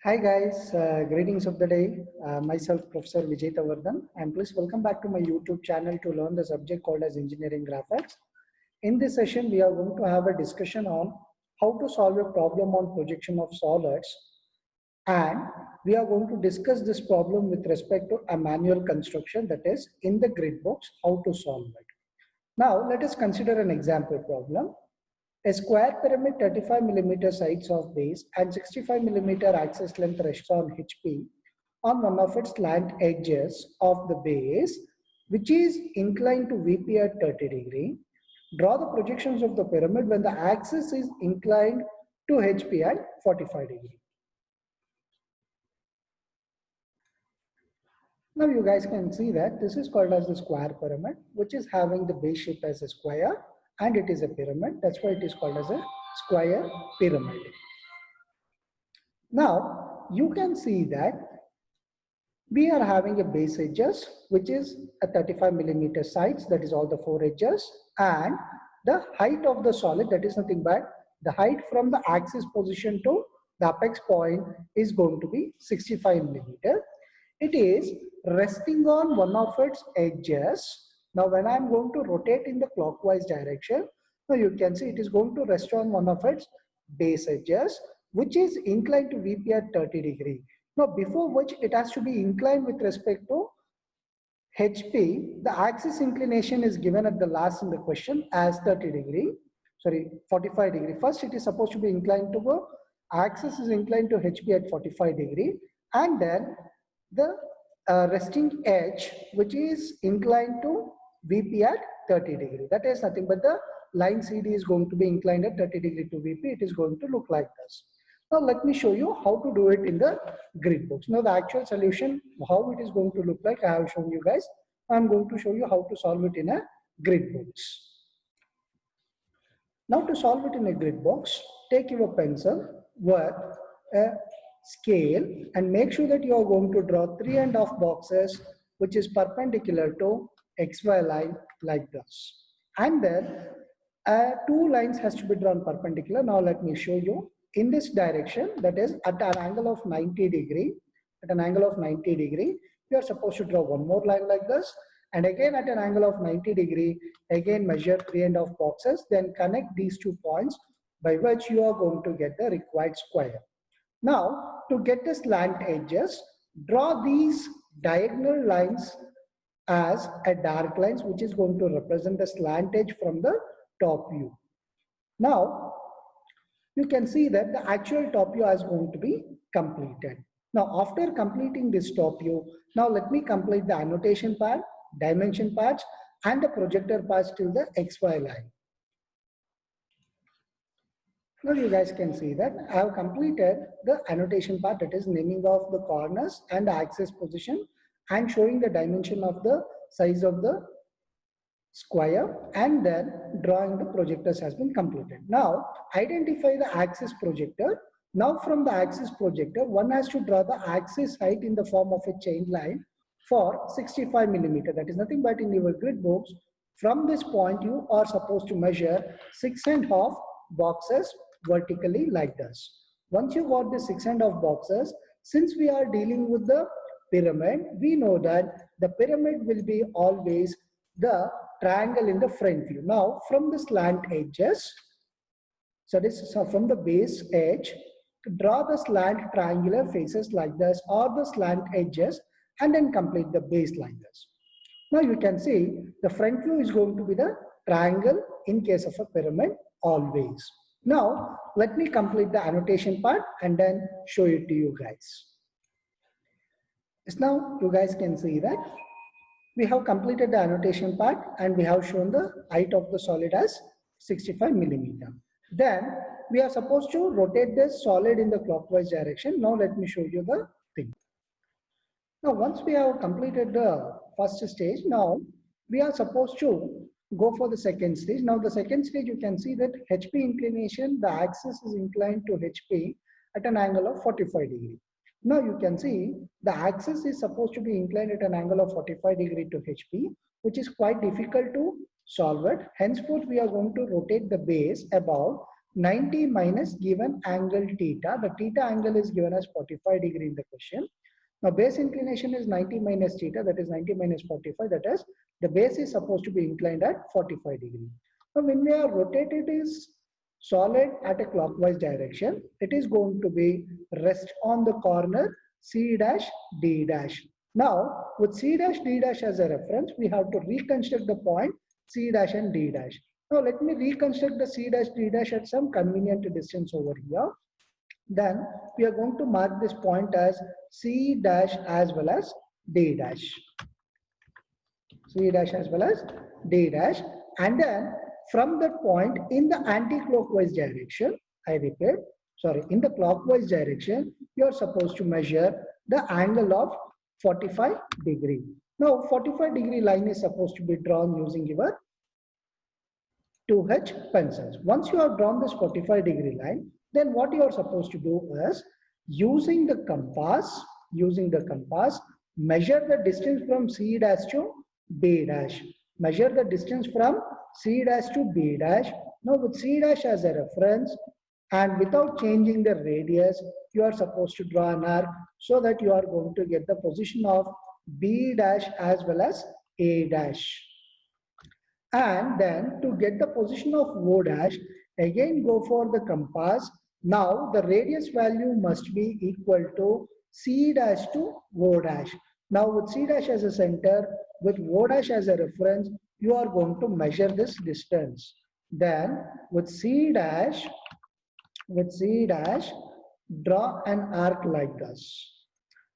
Hi guys, greetings of the day. Myself Professor Vijay Tavardhan, and please welcome back to my YouTube channel to learn the subject called as Engineering Graphics. In this session, we are going to have a discussion on how to solve a problem on projection of solids, and we are going to discuss this problem with respect to a manual construction, that is in the grid box, how to solve it. Now let us consider an example problem. A square pyramid 35 millimeter sides of base and 65 millimeter axis length rests on HP on one of its slant edges of the base, which is inclined to VP at 30 degree. Draw the projections of the pyramid when the axis is inclined to HP at 45 degree. Now you guys can see that this is called as the square pyramid, which is having the base shape as a square, and it is a pyramid. That's why it is called as a square pyramid. Now you can see that we are having a base edges, which is a 35 millimeter sides, that is all the four edges, and the height of the solid, that is nothing but the height from the axis position to the apex point is going to be 65 millimeter. It is resting on one of its edges. Now when I'm going to rotate in the clockwise direction, now you can see it is going to rest on one of its base edges, which is inclined to VP at 30 degree. Now before which it has to be inclined with respect to HP, the axis inclination is given at the last in the question as 30 degree, sorry, 45 degree. First it is supposed to be inclined to go, axis is inclined to HP at 45 degree, and then the resting edge, which is inclined to VP at 30 degree. That is nothing but the line CD is going to be inclined at 30 degree to VP. It is going to look like this. Now let me show you how to do it in the grid books. Now the actual solution, how it is going to look like, I have shown you guys. I'm going to show you how to solve it in a grid box. Now to solve it in a grid box, take your pencil with a scale and make sure that you are going to draw 3.5 boxes which is perpendicular to XY line like this. And then two lines has to be drawn perpendicular. Now let me show you in this direction, that is at an angle of 90 degree. At an angle of 90 degree, you are supposed to draw one more line like this, and again at an angle of 90 degree, again measure 3.5 boxes, then connect these 2 points by which you are going to get the required square. Now to get the slant edges, draw these diagonal lines as a dark lines, which is going to represent the slant edge from the top view. Now you can see that the actual top view is going to be completed. Now after completing this top view, now let me complete the annotation part, dimension parts, and the projector parts till the XY line. Now you guys can see that I have completed the annotation part, that is naming of the corners and the axis position and showing the dimension of the size of the square, and then drawing the projectors has been completed. Now identify the axis projector. Now from the axis projector, one has to draw the axis height in the form of a chain line for 65 millimeter. That is nothing but in your grid books, from this point you are supposed to measure 6.5 boxes vertically like this. Once you got the 6.5 boxes, since we are dealing with the pyramid, we know that the pyramid will be always the triangle in the front view. Now from the slant edges, so this is from the base edge, draw the slant triangular faces like this, or the slant edges, and then complete the base like this. Now you can see the front view is going to be the triangle in case of a pyramid always. Now let me complete the annotation part and then show it to you guys. Now you guys can see that we have completed the annotation part and we have shown the height of the solid as 65 millimeter. Then we are supposed to rotate this solid in the clockwise direction. Now let me show you the thing. Now once we have completed the first stage, now we are supposed to go for the second stage. Now the second stage, you can see that HP inclination, the axis is inclined to HP at an angle of 45 degree. Now you can see the axis is supposed to be inclined at an angle of 45 degree to HP, which is quite difficult to solve it. Henceforth, we are going to rotate the base about 90 minus given angle theta. The theta angle is given as 45 degree in the question. Now base inclination is 90 minus theta, that is 90 minus 45, that is the base is supposed to be inclined at 45 degree. Now when we are rotated is solid at a clockwise direction, it is going to be rest on the corner C dash D dash. Now with C dash D dash as a reference, we have to reconstruct the point C dash and D dash. Now let me reconstruct the C dash D dash at some convenient distance over here. Then we are going to mark this point as C dash as well as D dash. C dash as well as D dash. And then from that point in the anti-clockwise direction, I repeat, sorry, in the clockwise direction, you are supposed to measure the angle of 45 degree. Now 45 degree line is supposed to be drawn using your 2H pencils. Once you have drawn this 45 degree line, then what you are supposed to do is using the compass, measure the distance from C dash to B dash. Measure the distance from C dash to B dash. Now with C dash as a reference and without changing the radius, you are supposed to draw an arc so that you are going to get the position of B dash as well as A dash. And then to get the position of O dash, again go for the compass. Now the radius value must be equal to C dash to O dash. Now with C dash as a center, with O dash as a reference, you are going to measure this distance. Then with C dash, draw an arc like this.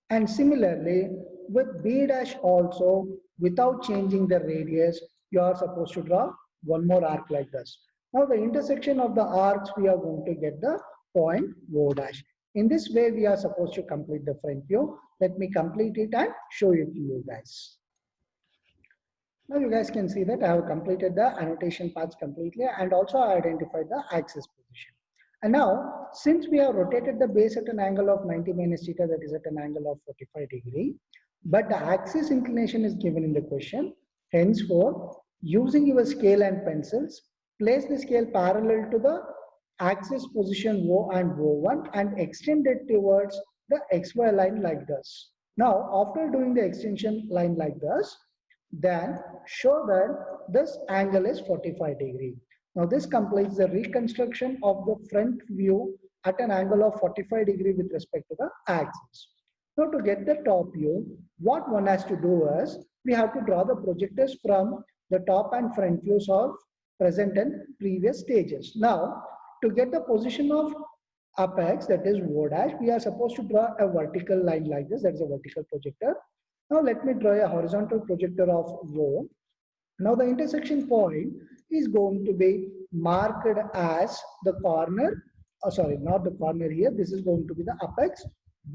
And similarly, with B dash also, without changing the radius, you are supposed to draw one more arc like this. Now the intersection of the arcs, we are going to get the point O dash. In this way, we are supposed to complete the front view. Let me complete it and show it to you guys. Now you guys can see that I have completed the annotation parts completely and also I identified the axis position. And now, since we have rotated the base at an angle of 90 minus theta, that is at an angle of 45 degree, but the axis inclination is given in the question. Henceforth, using your scale and pencils, place the scale parallel to the axis position O and O1 and extend it towards the XY line like this. Now, after doing the extension line like this, then show that this angle is 45 degree. Now this completes the reconstruction of the front view at an angle of 45 degree with respect to the axis. Now to get the top view, what one has to do is, we have to draw the projectors from the top and front views of present and previous stages. Now to get the position of apex, that is O dash, we are supposed to draw a vertical line like this, that is a vertical projector. Now let me draw a horizontal projector of O. Now the intersection point is going to be marked as the corner, sorry, not the corner here, this is going to be the apex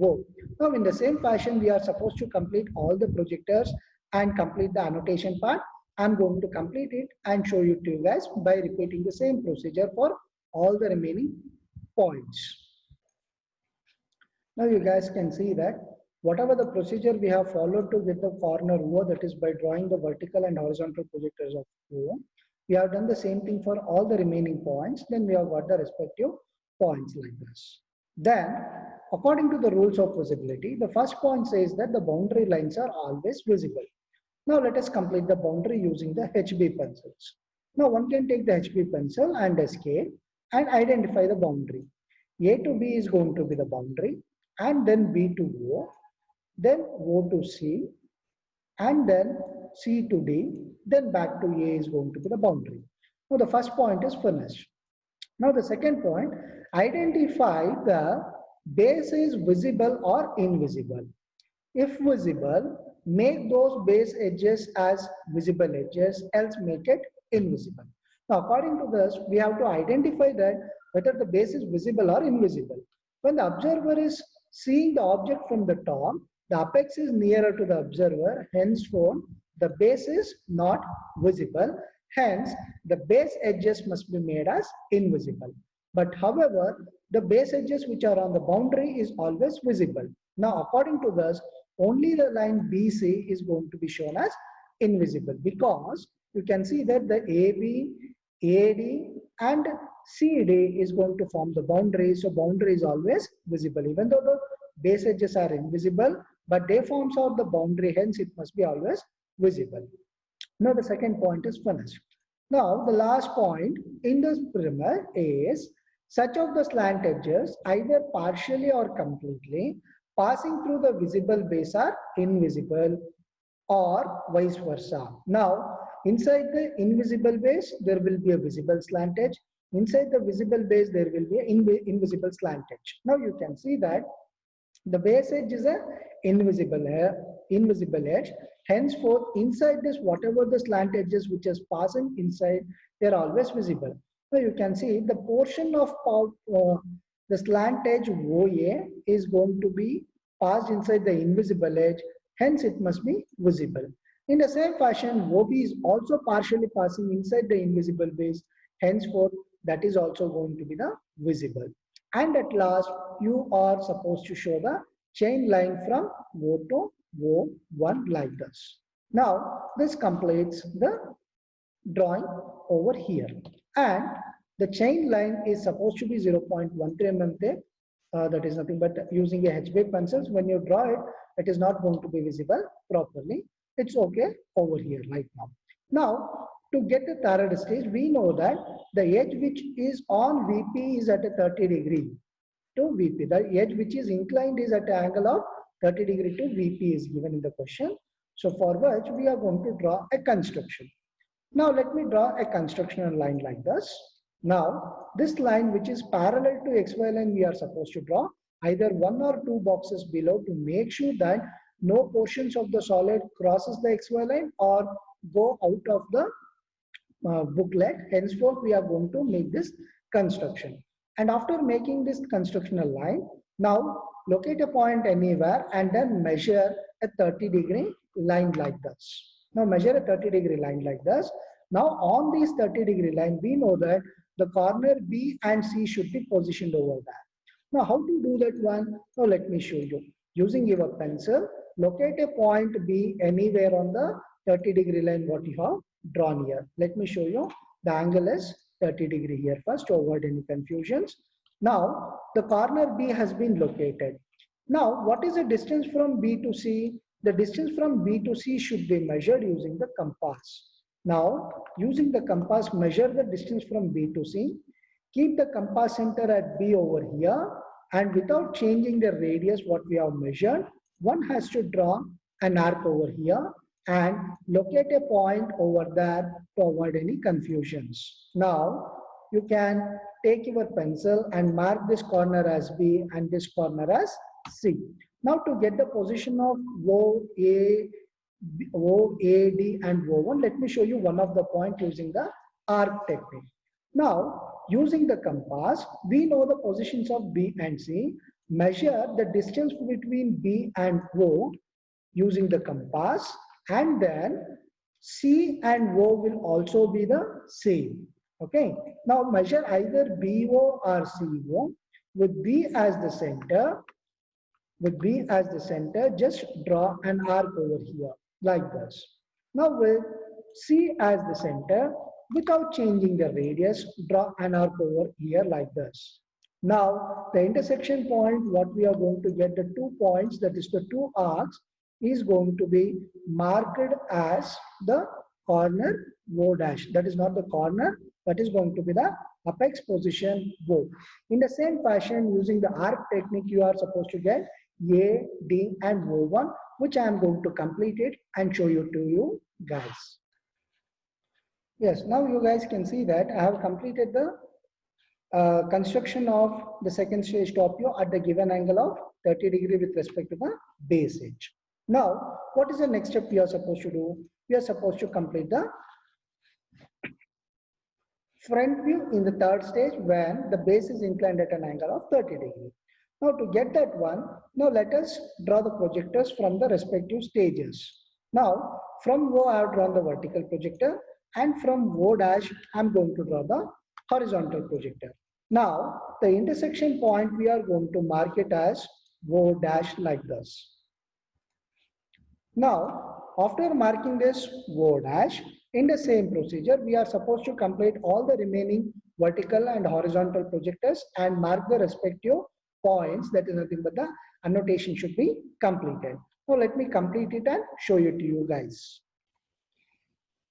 O. Now in the same fashion, we are supposed to complete all the projectors and complete the annotation part. I'm going to complete it and show you to you guys by repeating the same procedure for all the remaining points. Now you guys can see that whatever the procedure we have followed to get the corner O, that is by drawing the vertical and horizontal projectors of O, we have done the same thing for all the remaining points. Then we have got the respective points like this. Then, according to the rules of visibility, the first point says that the boundary lines are always visible. Now let us complete the boundary using the HB pencils. Now one can take the HB pencil and a scale and identify the boundary. A to B is going to be the boundary, and then B to O, then O to C, and then C to D, then back to A is going to be the boundary. Now the first point is finished. Now the second point, identify the base is visible or invisible. If visible, make those base edges as visible edges, else make it invisible. Now according to this, we have to identify that whether the base is visible or invisible. When the observer is seeing the object from the top, the apex is nearer to the observer, henceforth the base is not visible, hence the base edges must be made as invisible. But however, the base edges which are on the boundary is always visible. Now according to this, only the line BC is going to be shown as invisible, because you can see that the AB AD and CD is going to form the boundary. So boundary is always visible, even though the base edges are invisible, but they forms out the boundary, hence it must be always visible. Now the second point is finished. Now the last point in this primer is such of the slant edges, either partially or completely, passing through the visible base are invisible, or vice versa. Now inside the invisible base there will be a visible slant edge. Inside the visible base there will be an invisible slant edge. Now you can see that the base edge is a invisible edge. Henceforth, inside this, whatever the slant edges which is passing inside, they are always visible. So you can see the portion of the slant edge OA is going to be passed inside the invisible edge. Hence, it must be visible. In the same fashion, OB is also partially passing inside the invisible base. Henceforth, that is also going to be the visible. And at last, you are supposed to show the chain line from O to O1 like this. Now, this completes the drawing over here. And the chain line is supposed to be 0.13 mm thick. That is nothing but using a HB pencils. When you draw it, it is not going to be visible properly. It's okay over here right now. Now, to get the third stage, we know that the edge which is on VP is at a 30 degree to VP. The edge which is inclined is at an angle of 30 degree to VP is given in the question. So for which we are going to draw a construction. Now let me draw a constructional line like this. Now this line which is parallel to XY line, we are supposed to draw either one or two boxes below to make sure that no portions of the solid crosses the XY line or go out of the booklet. Henceforth, we are going to make this construction. And after making this constructional line, now locate a point anywhere and then measure a 30 degree line like this. Now measure a 30 degree line like this. Now on this 30 degree line, we know that the corner B and C should be positioned over there. Now how to do that one? Now let me show you. Using your pencil, locate a point B anywhere on the 30 degree line what you have drawn here. Let me show you. The angle is 30 degree here first to avoid any confusions. Now the corner B has been located. Now what is the distance from B to C? The distance from B to C should be measured using the compass. Now using the compass, measure the distance from B to C. Keep the compass center at B over here, and without changing the radius what we have measured, one has to draw an arc over here and locate a point over there to avoid any confusions. Now you can take your pencil and mark this corner as B and this corner as C. Now to get the position of OA, OAD and O1, let me show you one of the point using the arc technique. Now using the compass, we know the positions of B and C. Measure the distance between B and O using the compass, and then C and O will also be the same. Okay. Now measure either BO or CO. With B as the center, just draw an arc over here like this. Now with C as the center, without changing the radius, draw an arc over here like this. Now the intersection point, what we are going to get, the 2 points, that is the 2 arcs, is going to be marked as the corner O dash. That is not the corner, that is going to be the apex position O. In the same fashion, using the arc technique, you are supposed to get A, D and O1, which I am going to complete it and show you to you guys. Yes, now you guys can see that I have completed the construction of the second stage top view at the given angle of 30 degree with respect to the base edge. Now, what is the next step we are supposed to do? We are supposed to complete the front view in the third stage when the base is inclined at an angle of 30 degree. Now to get that one, now let us draw the projectors from the respective stages. Now from O I have drawn the vertical projector, and from O dash I am going to draw the horizontal projector. Now the intersection point we are going to mark it as O dash like this. Now after marking this O dash, in the same procedure, we are supposed to complete all the remaining vertical and horizontal projectors and mark the respective points. That is nothing but the annotation should be completed. Now let me complete it and show it to you guys.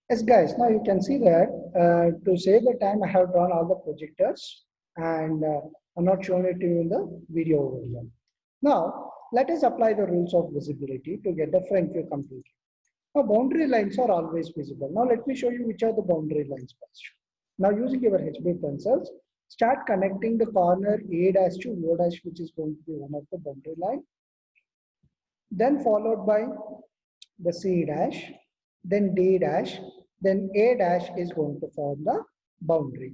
Yes, guys, now you can see that to save the time, I have drawn all the projectors and I'm not showing it to you in the video over here. Now, let us apply the rules of visibility to get the front view completed. Now, boundary lines are always visible. Now, let me show you which are the boundary lines first. Now, using your HB pencils, start connecting the corner A dash to O dash, which is going to be one of the boundary line. Then followed by the C dash, then D dash, then A dash is going to form the boundary.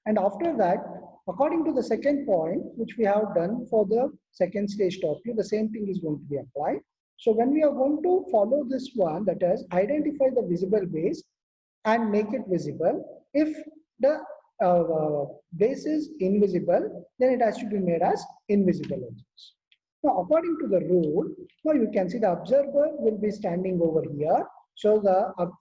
And after that, according to the second point, which we have done for the second stage top view, the same thing is going to be applied. So when we are going to follow this one, that is identify the visible base and make it visible. If the base is invisible, then it has to be made as invisible edges. Now, according to the rule, now you can see the observer will be standing over here. So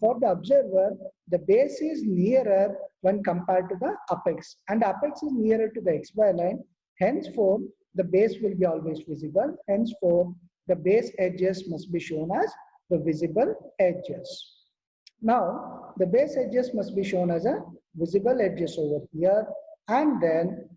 for the observer, the base is nearer when compared to the apex, and the apex is nearer to the XY line. Henceforth, the base will be always visible. Henceforth, the base edges must be shown as the visible edges. Now, the base edges must be shown as a visible edges over here, and then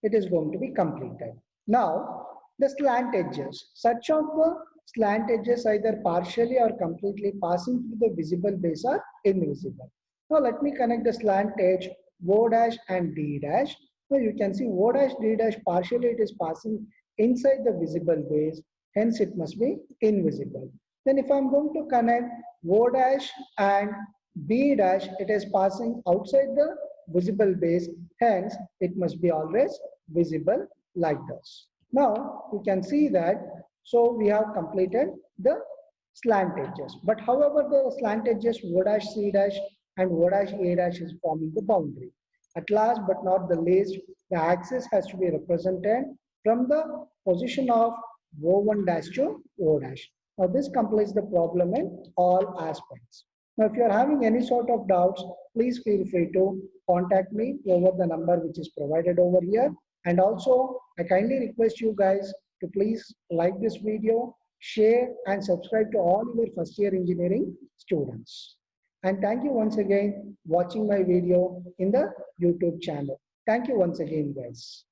it is going to be completed. Now, the slant edges, such of the slant edges either partially or completely passing through the visible base are invisible. Now, let me connect the slant edge O dash and D dash. Now, you can see O dash, D dash, partially it is passing inside the visible base, hence it must be invisible. Then if I'm going to connect O dash and B dash, it is passing outside the visible base, hence it must be always visible like this. Now you can see that, so we have completed the slant edges, but however the slant edges O dash, C dash and O dash, A dash is forming the boundary. At last but not the least, the axis has to be represented from the position of O1 dash to O dash. Now this completes the problem in all aspects. Now if you are having any sort of doubts, please feel free to contact me over the number which is provided over here. And also, I kindly request you guys to please like this video, share and subscribe to all your first year engineering students. And thank you once again watching my video in the YouTube channel. Thank you once again, guys.